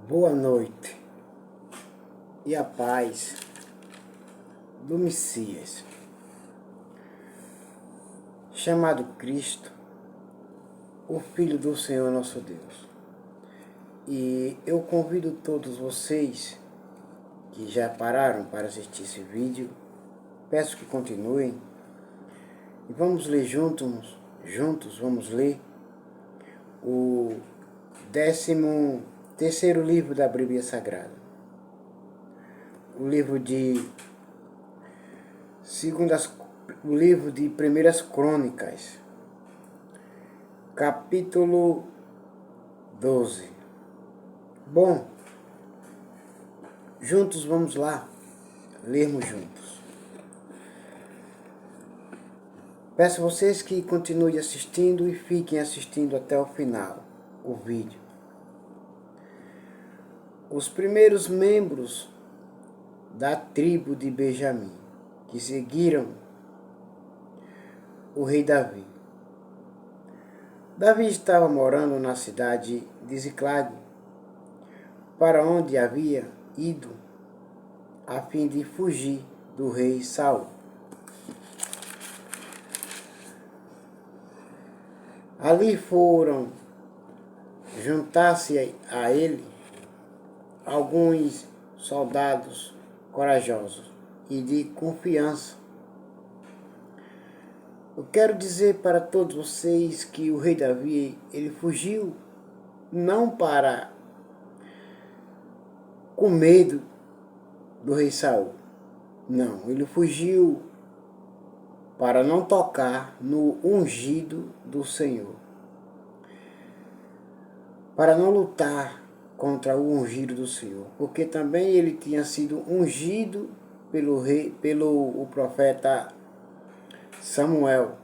Boa noite e a paz do Messias, chamado Cristo, o Filho do Senhor nosso Deus. E eu convido todos vocês que já pararam para assistir esse vídeo, peço que continuem e vamos ler juntos vamos ler o 13º livro da Bíblia Sagrada, o livro de Primeiras Crônicas, capítulo 12. Bom, juntos vamos lá, lermos juntos. Peço a vocês que continuem assistindo e fiquem assistindo até o final o vídeo. Os primeiros membros da tribo de Benjamim que seguiram o rei Davi. Davi estava morando na cidade de Ziclag, para onde havia ido a fim de fugir do rei Saul. Ali foram juntar-se a ele alguns soldados corajosos e de confiança. Eu quero dizer para todos vocês que o rei Davi, ele fugiu não para com medo do rei Saul. Não, ele fugiu para não tocar no ungido do Senhor. Para não lutar contra o ungido do Senhor, porque também ele tinha sido ungido pelo profeta Samuel,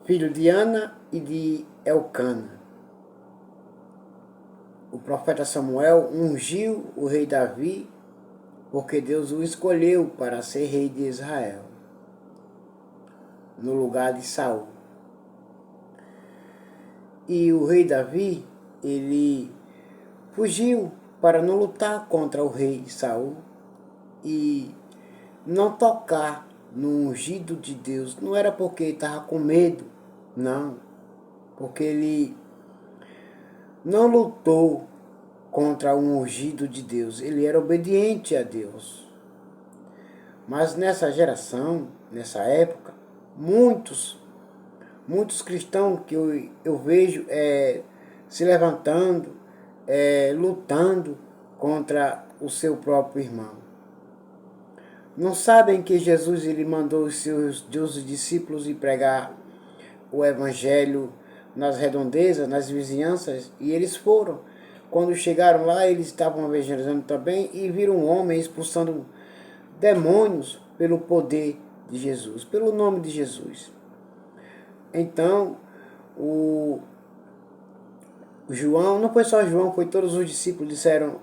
filho de Ana e de Elcana. O profeta Samuel ungiu o rei Davi porque Deus o escolheu para ser rei de Israel, no lugar de Saul. E o rei Davi, ele fugiu para não lutar contra o rei Saul e não tocar no ungido de Deus. Não era porque ele estava com medo, não. Porque ele não lutou contra o ungido de Deus. Ele era obediente a Deus. Mas nessa geração, nessa época, muitos cristãos que eu vejo se levantando, lutando contra o seu próprio irmão. Não sabem que Jesus ele mandou os seus 12 discípulos ir pregar o evangelho nas redondezas, nas vizinhanças, e eles foram. Quando chegaram lá, eles estavam evangelizando também e viram um homem expulsando demônios pelo poder de Jesus, pelo nome de Jesus. Então, o João, não foi só João, foi todos os discípulos, disseram: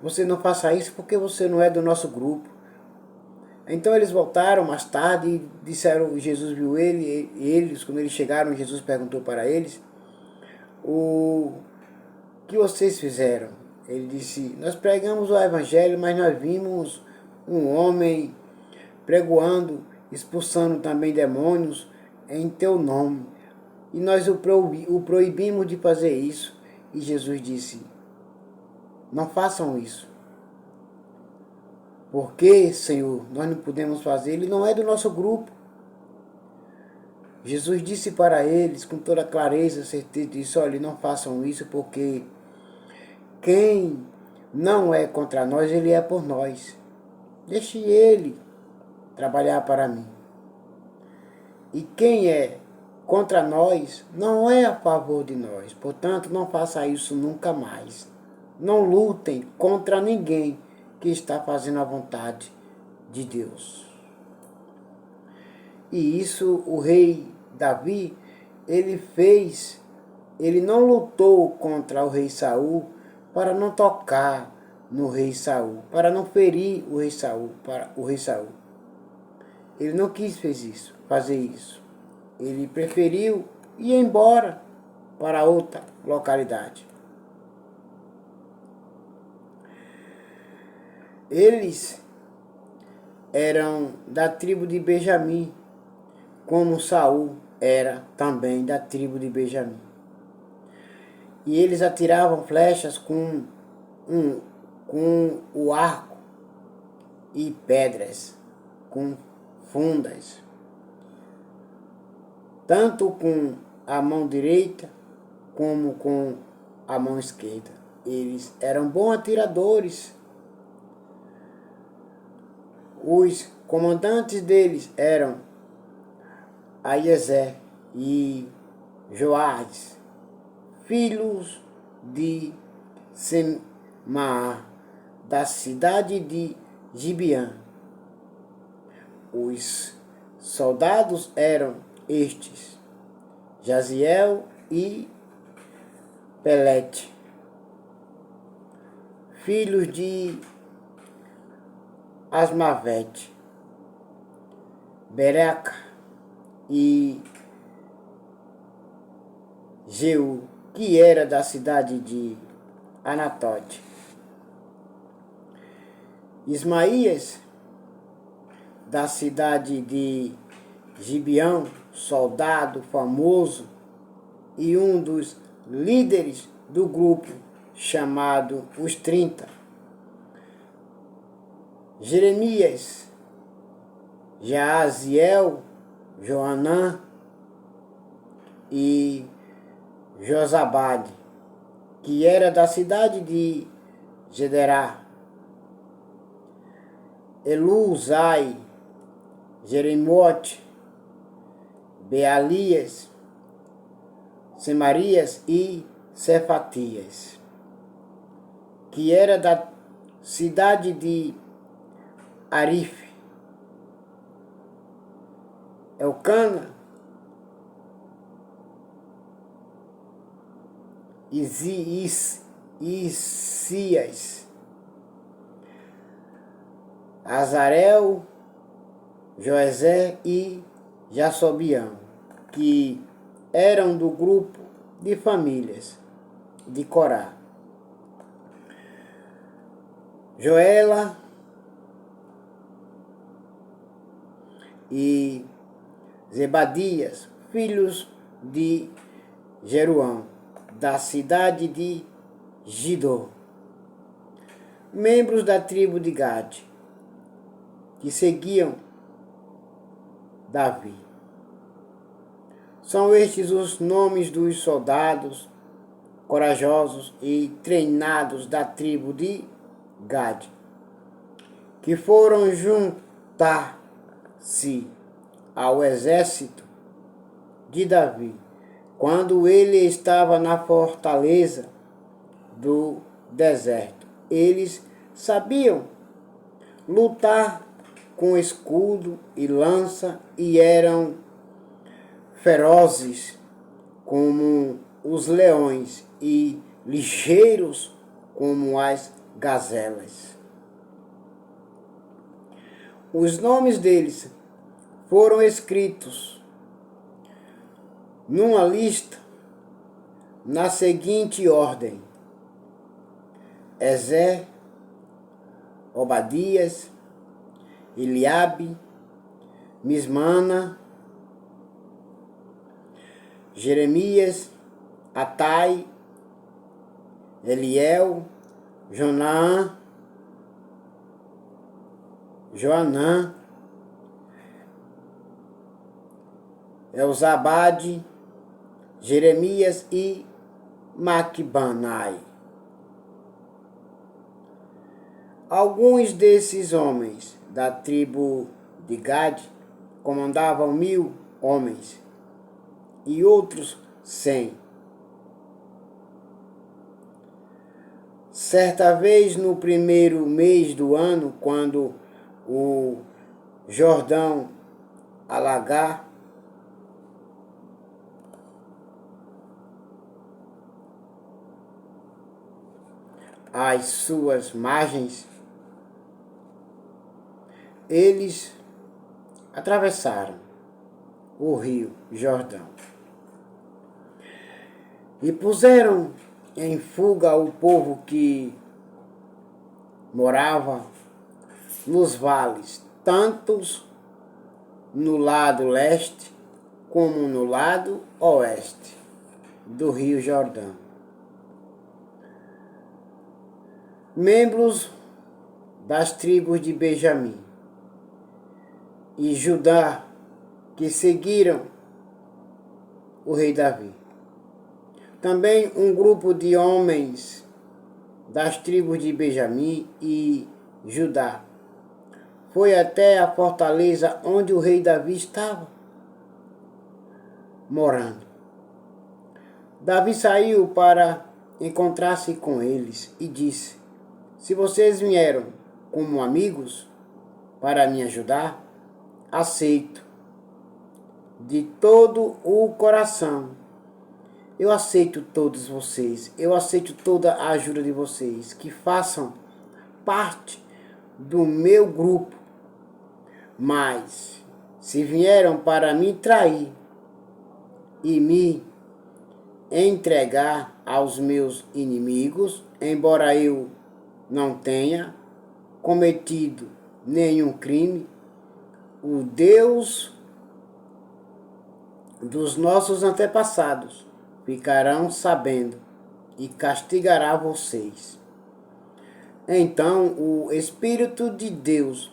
você não faça isso porque você não é do nosso grupo. Então eles voltaram mais tarde e disseram, Jesus viu eles, quando eles chegaram, Jesus perguntou para eles: o que vocês fizeram? Ele disse: nós pregamos o evangelho, mas nós vimos um homem pregoando, expulsando também demônios em teu nome, e nós o proibimos de fazer isso. E Jesus disse: não façam isso. Porque, Senhor, nós não podemos fazer, ele não é do nosso grupo. Jesus disse para eles com toda clareza, certeza, disse: olha, não façam isso, porque quem não é contra nós, ele é por nós. Deixe ele trabalhar para mim. E quem é contra nós, não é a favor de nós. Portanto, não faça isso nunca mais. Não lutem contra ninguém que está fazendo a vontade de Deus. E isso o rei Davi, ele fez. Ele não lutou contra o rei Saul para não tocar no rei Saul, para não ferir o rei Saul, Ele não quis fazer isso. ele preferiu ir embora para outra localidade. Eles eram da tribo de Benjamim, como Saul era também da tribo de Benjamim. E eles atiravam flechas com o arco e pedras, com fundas, tanto com a mão direita como com a mão esquerda. Eles eram bons atiradores. Os comandantes deles eram Aiezer e Joás, filhos de Semaá, da cidade de Gibeã. Os soldados eram estes: Jaziel e Pelete, filhos de Asmavete, Bereca e Jeú, que era da cidade de Anatote. Ismaías, da cidade de Gibeão, soldado famoso e um dos líderes do grupo chamado Os 30. Jeremias, Jaaziel, Joanã e Josabade, que era da cidade de Gederá. Eluzai, Jeremote, Bealias, Semarias e Cefatias, que era da cidade de Arife. Elcana, Isias, Azarel, Joezé e Jasobião, que eram do grupo de famílias de Corá. Joela e Zebadias, filhos de Jeruão, da cidade de Gidó, membros da tribo de Gade, que seguiam Davi. São estes os nomes dos soldados corajosos e treinados da tribo de Gade, que foram juntar-se ao exército de Davi, quando ele estava na fortaleza do deserto. Eles sabiam lutar com escudo e lança e eram ferozes como os leões e ligeiros como as gazelas. Os nomes deles foram escritos numa lista na seguinte ordem: Ezer, Obadias, Eliabe, Mismana, Jeremias, Atai, Eliel, Joanã, Elzabade, Jeremias e Maquibanai. Alguns desses homens da tribo de Gade comandavam 1000 homens e outros 100. Certa vez, no primeiro mês do ano, quando o Jordão alagar, às suas margens, eles atravessaram o rio Jordão. E puseram em fuga o povo que morava nos vales, tantos no lado leste como no lado oeste do rio Jordão. Membros das tribos de Benjamim e Judá que seguiram o rei Davi. Também um grupo de homens das tribos de Benjamim e Judá foi até a fortaleza onde o rei Davi estava morando. Davi saiu para encontrar-se com eles e disse: se vocês vieram como amigos para me ajudar, aceito de todo o coração. Eu aceito todos vocês, eu aceito toda a ajuda de vocês, que façam parte do meu grupo. Mas, se vieram para me trair e me entregar aos meus inimigos, embora eu não tenha cometido nenhum crime, o Deus dos nossos antepassados ficarão sabendo e castigará vocês. Então o Espírito de Deus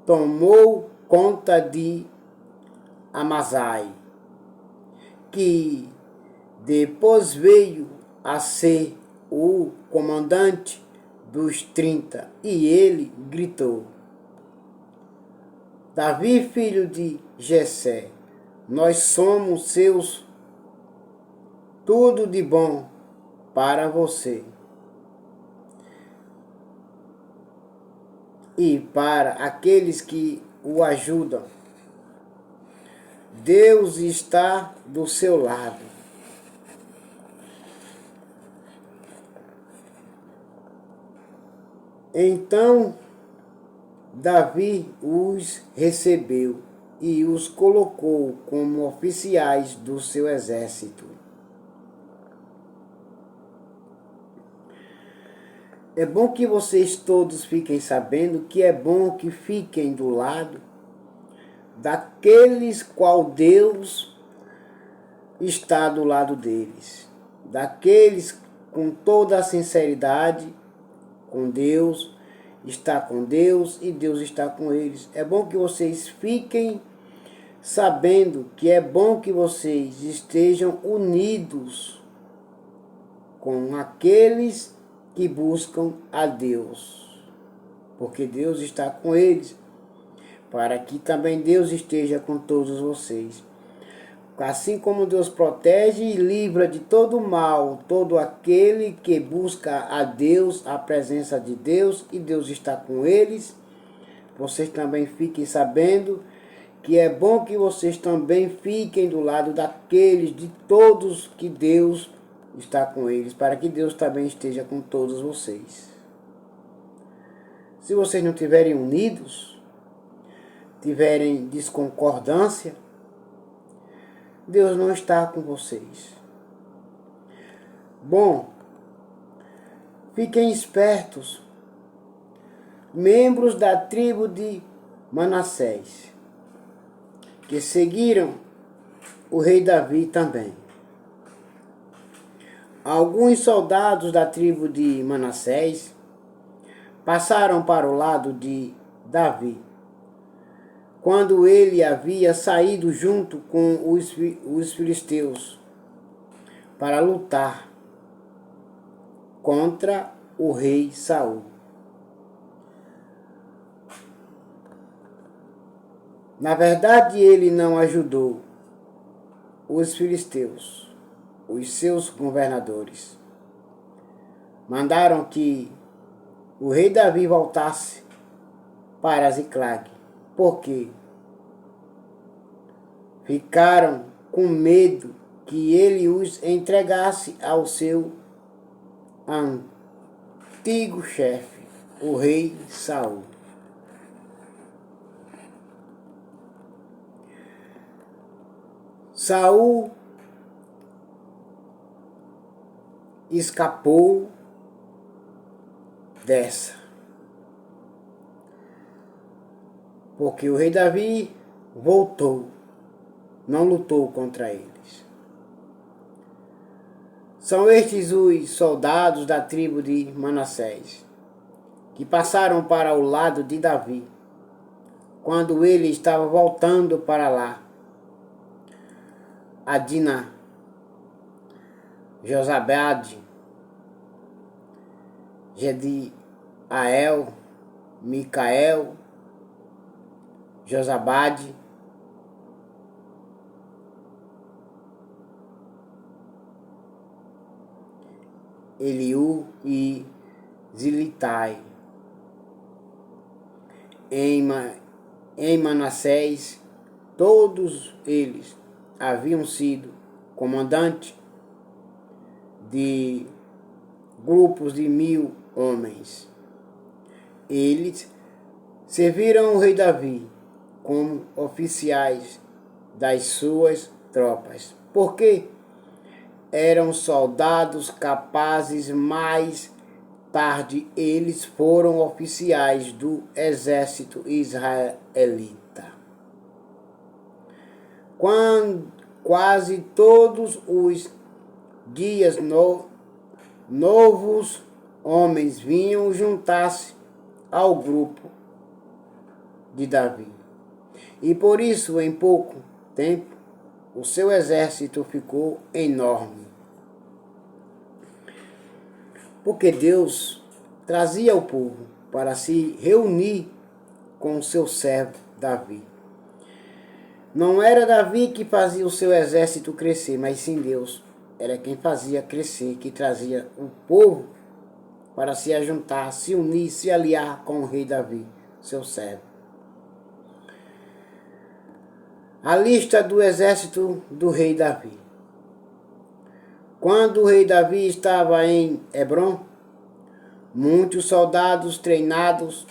tomou conta de Amazai, que depois veio a ser o comandante dos 30, e ele gritou: Davi, filho de Jessé, nós somos seus tudo de bom para você e para aqueles que o ajudam. Deus está do seu lado. Então Davi os recebeu e os colocou como oficiais do seu exército. É bom que vocês todos fiquem sabendo que é bom que fiquem do lado daqueles qual Deus está do lado deles. Daqueles com toda a sinceridade com Deus, está com Deus e Deus está com eles. É bom que vocês fiquem sabendo que é bom que vocês estejam unidos com aqueles que buscam a Deus, porque Deus está com eles, para que também Deus esteja com todos vocês. Assim como Deus protege e livra de todo mal, todo aquele que busca a Deus, a presença de Deus, e Deus está com eles, vocês também fiquem sabendo que é bom que vocês também fiquem do lado daqueles, de todos que Deus está com eles, para que Deus também esteja com todos vocês. Se vocês não estiverem unidos, tiverem discordância, Deus não está com vocês. Bom, fiquem espertos, membros da tribo de Manassés, que seguiram o rei Davi também. Alguns soldados da tribo de Manassés passaram para o lado de Davi, quando ele havia saído junto com os filisteus para lutar contra o rei Saul. Na verdade, ele não ajudou os filisteus, os seus governadores. Mandaram que o rei Davi voltasse para Ziclag, porque ficaram com medo que ele os entregasse ao seu antigo chefe, o rei Saul. Saul escapou dessa, porque o rei Davi voltou, não lutou contra eles. São estes os soldados da tribo de Manassés, que passaram para o lado de Davi, quando ele estava voltando para lá. Adina, Josabade, Jediael, Micael, Josabade, Eliú e Zilitai. Em Manassés, todos eles haviam sido comandantes de grupos de 1000 homens. Eles serviram o rei Davi como oficiais das suas tropas, porque eram soldados capazes. Mais tarde eles foram oficiais do exército israelita. Quase todos os dias novos homens vinham juntar-se ao grupo de Davi. E por isso, em pouco tempo, o seu exército ficou enorme. Porque Deus trazia o povo para se reunir com o seu servo Davi. Não era Davi que fazia o seu exército crescer, mas sim Deus. Era quem fazia crescer, que trazia o povo para se ajuntar, se unir, se aliar com o rei Davi, seu servo. A lista do exército do rei Davi. Quando o rei Davi estava em Hebrom, muitos soldados treinados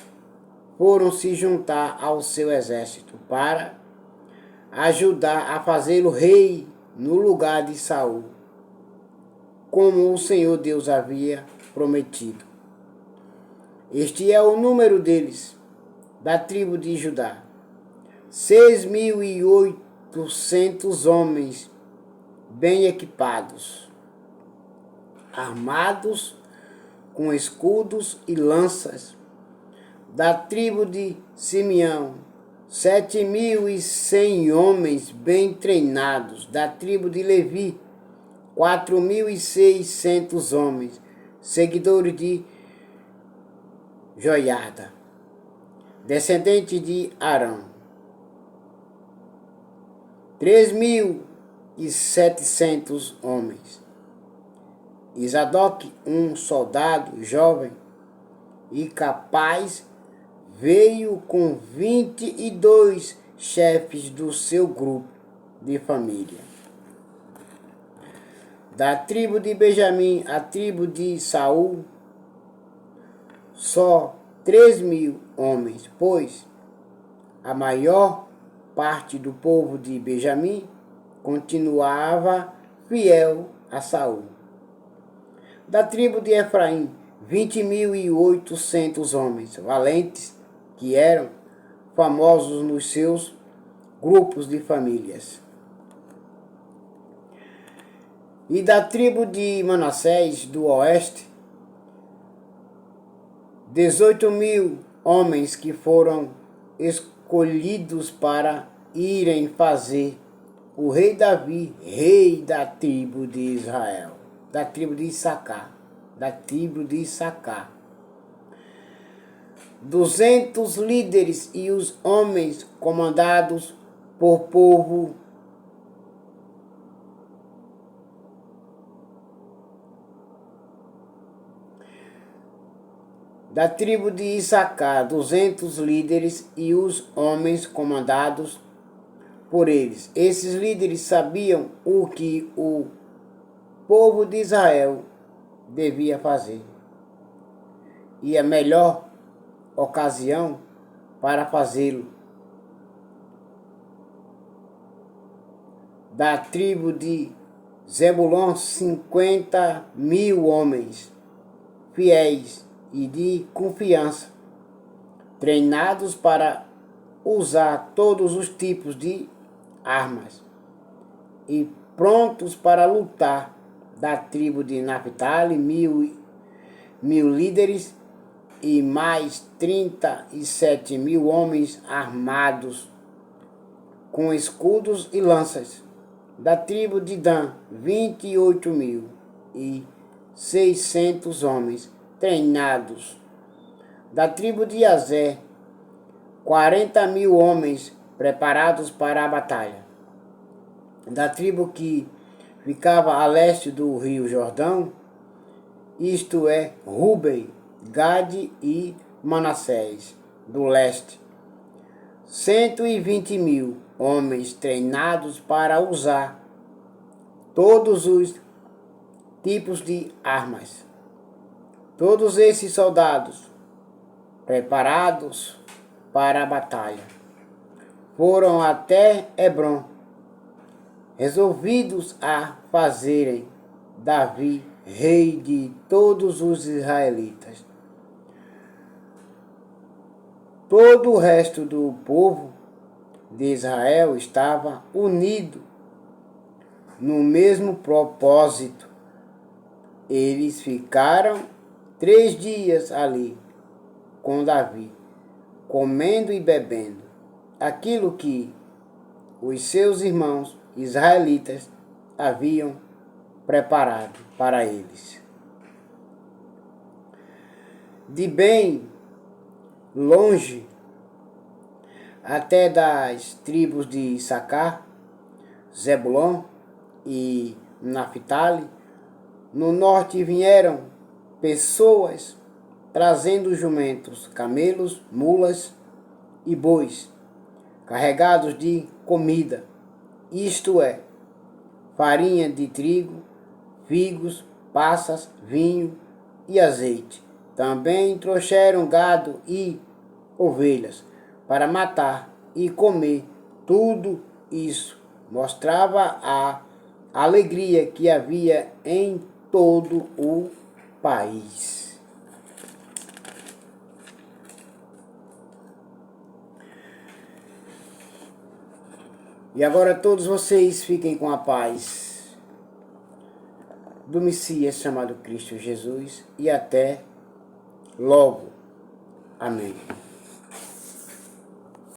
foram se juntar ao seu exército para ajudar a fazê-lo rei no lugar de Saul, como o Senhor Deus havia prometido. Este é o número deles, da tribo de Judá: 6.800 homens bem equipados, armados com escudos e lanças. Da tribo de Simeão, 7.100 homens bem treinados. Da tribo de Levi, 4.600 homens, seguidores de Joiada, descendente de Arão. 3.700 homens. Isadoc, um soldado jovem e capaz, veio com 22 chefes do seu grupo de família. Da tribo de Benjamim, a tribo de Saul, só 3.000 homens, pois a maior parte do povo de Benjamim continuava fiel a Saul. Da tribo de Efraim, 20.800 homens valentes, que eram famosos nos seus grupos de famílias. E da tribo de Manassés, do oeste, 18.000 homens que foram escolhidos para irem fazer o rei Davi rei da tribo de Israel, da tribo de Issacar, 200 líderes e os homens comandados por povo da tribo de Issacar, 200 líderes e os homens comandados por eles. Esses líderes sabiam o que o povo de Israel devia fazer. E a melhor ocasião para fazê-lo Da tribo de Zebulon, 50.000 homens fiéis e de confiança, treinados para usar todos os tipos de armas e prontos para lutar. Da tribo de Naphtali, mil líderes e mais 37.000 homens armados com escudos e lanças. Da tribo de Dan, 28.600 homens treinados. Da tribo de Azer, 40.000 homens preparados para a batalha. Da tribo que ficava a leste do rio Jordão, isto é, Ruben, Gade e Manassés, do leste, 120.000 homens treinados para usar todos os tipos de armas. Todos esses soldados, preparados para a batalha, foram até Hebrom, resolvidos a fazerem Davi rei de todos os israelitas. Todo o resto do povo de Israel estava unido no mesmo propósito. Eles ficaram 3 dias ali com Davi, comendo e bebendo aquilo que os seus irmãos israelitas haviam preparado para eles. De bem longe, até das tribos de Issacar, Zebulon e Naphtali, no norte vieram pessoas trazendo jumentos, camelos, mulas e bois, carregados de comida, isto é, farinha de trigo, figos, passas, vinho e azeite. Também trouxeram gado e ovelhas para matar e comer. Tudo isso mostrava a alegria que havia em todo o país. E agora todos vocês fiquem com a paz do Messias chamado Cristo Jesus e até logo. Amém.